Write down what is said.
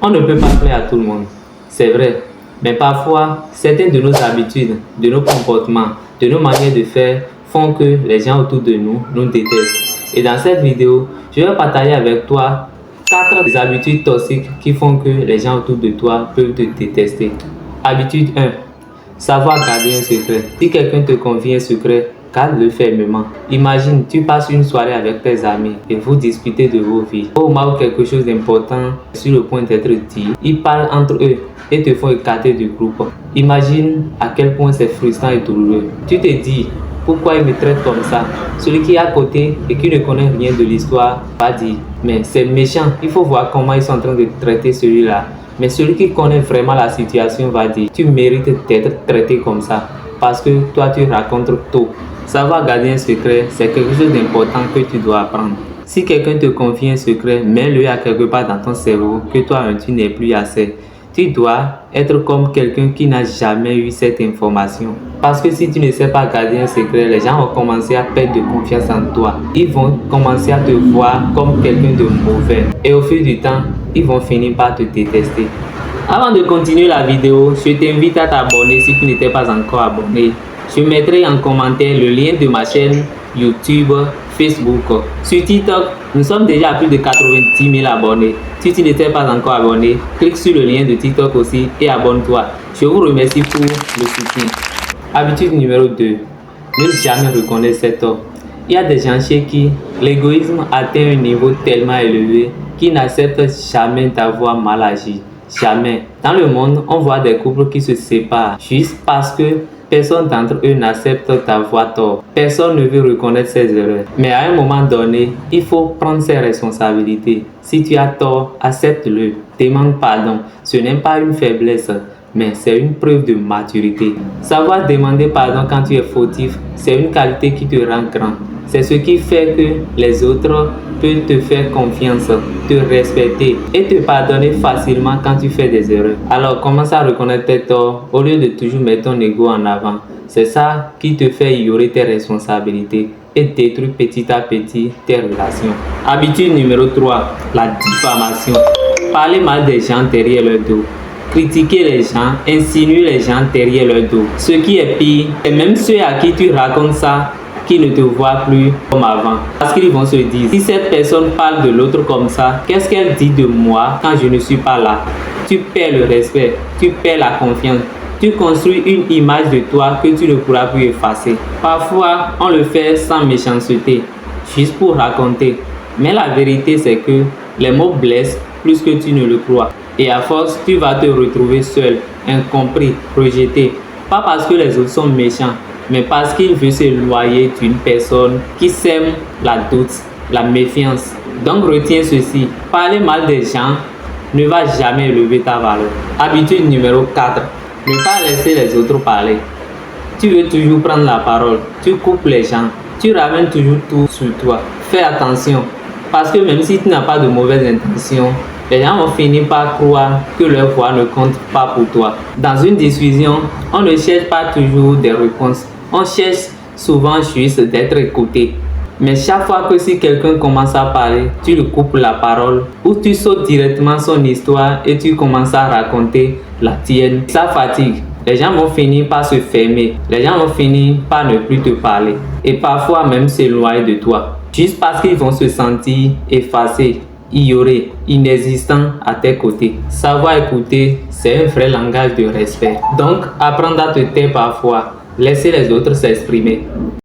On ne peut pas plaire à tout le monde, c'est vrai. Mais parfois, certaines de nos habitudes, de nos comportements, de nos manières de faire font que les gens autour de nous nous détestent. Et dans cette vidéo, je vais partager avec toi 4 des habitudes toxiques qui font que les gens autour de toi peuvent te détester. Habitude 1. Savoir garder un secret. Si quelqu'un te confie un secret, garde-le fermement. Imagine, tu passes une soirée avec tes amis et vous discutez de vos vies. Au moment où quelque chose d'important est sur le point d'être dit, ils parlent entre eux et te font écarter du groupe. Imagine à quel point c'est frustrant et douloureux. Tu te dis, pourquoi il me traite comme ça? Celui qui est à côté et qui ne connaît rien de l'histoire va dire, mais c'est méchant, il faut voir comment ils sont en train de traiter celui-là. Mais celui qui connaît vraiment la situation va dire, tu mérites d'être traité comme ça parce que toi tu racontes tout. Savoir garder un secret, c'est quelque chose d'important que tu dois apprendre. Si quelqu'un te confie un secret, mets-le à quelque part dans ton cerveau que toi-même tu n'es plus assez. Tu dois être comme quelqu'un qui n'a jamais eu cette information. Parce que si tu ne sais pas garder un secret, les gens vont commencer à perdre de confiance en toi. Ils vont commencer à te voir comme quelqu'un de mauvais. Et au fil du temps, ils vont finir par te détester. Avant de continuer la vidéo, je t'invite à t'abonner si tu n'étais pas encore abonné. Je mettrai en commentaire le lien de ma chaîne YouTube, Facebook. Sur TikTok, nous sommes déjà à plus de 90 000 abonnés. Si tu n'étais pas encore abonné, clique sur le lien de TikTok aussi et abonne-toi. Je vous remercie pour le soutien. Habitude numéro 2. Ne jamais reconnaître ses torts. Il y a des gens chez qui l'égoïsme atteint un niveau tellement élevé qu'ils n'acceptent jamais d'avoir mal agi. Jamais. Dans le monde, on voit des couples qui se séparent juste parce que personne d'entre eux n'accepte d'avoir tort. Personne ne veut reconnaître ses erreurs. Mais à un moment donné, il faut prendre ses responsabilités. Si tu as tort, accepte-le. Demande pardon. Ce n'est pas une faiblesse, mais c'est une preuve de maturité. Savoir demander pardon quand tu es fautif, c'est une qualité qui te rend grand. C'est ce qui fait que les autres peuvent te faire confiance, te respecter et te pardonner facilement quand tu fais des erreurs. Alors commence à reconnaître tes torts au lieu de toujours mettre ton ego en avant. C'est ça qui te fait ignorer tes responsabilités et détruire petit à petit tes relations. Habitude numéro 3, la diffamation. Parler mal des gens derrière leur dos. Critiquer les gens, insinuer les gens derrière leur dos. Ce qui est pire, c'est même ceux à qui tu racontes ça qui ne te voient plus comme avant. Parce qu'ils vont se dire, si cette personne parle de l'autre comme ça, qu'est-ce qu'elle dit de moi quand je ne suis pas là? Tu perds le respect, tu perds la confiance. Tu construis une image de toi que tu ne pourras plus effacer. Parfois, on le fait sans méchanceté, juste pour raconter. Mais la vérité, c'est que les mots blessent plus que tu ne le crois. Et à force, tu vas te retrouver seul, incompris, rejeté. Pas parce que les autres sont méchants, mais parce qu'il veut se loyer d'une personne qui sème la doute, la méfiance. Donc retiens ceci, parler mal des gens ne va jamais élever ta valeur. Habitude numéro 4, ne pas laisser les autres parler. Tu veux toujours prendre la parole, tu coupes les gens, tu ramènes toujours tout sur toi. Fais attention, parce que même si tu n'as pas de mauvaises intentions, les gens vont finir par croire que leur voix ne compte pas pour toi. Dans une discussion, on ne cherche pas toujours des réponses. On cherche souvent juste d'être écouté. Mais chaque fois que si quelqu'un commence à parler, tu lui coupes la parole ou tu sautes directement son histoire et tu commences à raconter la tienne. Ça fatigue. Les gens vont finir par se fermer. Les gens vont finir par ne plus te parler. Et parfois même s'éloigner de toi. Juste parce qu'ils vont se sentir effacés, ignorés, inexistants à tes côtés. Savoir écouter, c'est un vrai langage de respect. Donc, apprendre à te taire parfois. Laissez les autres s'exprimer.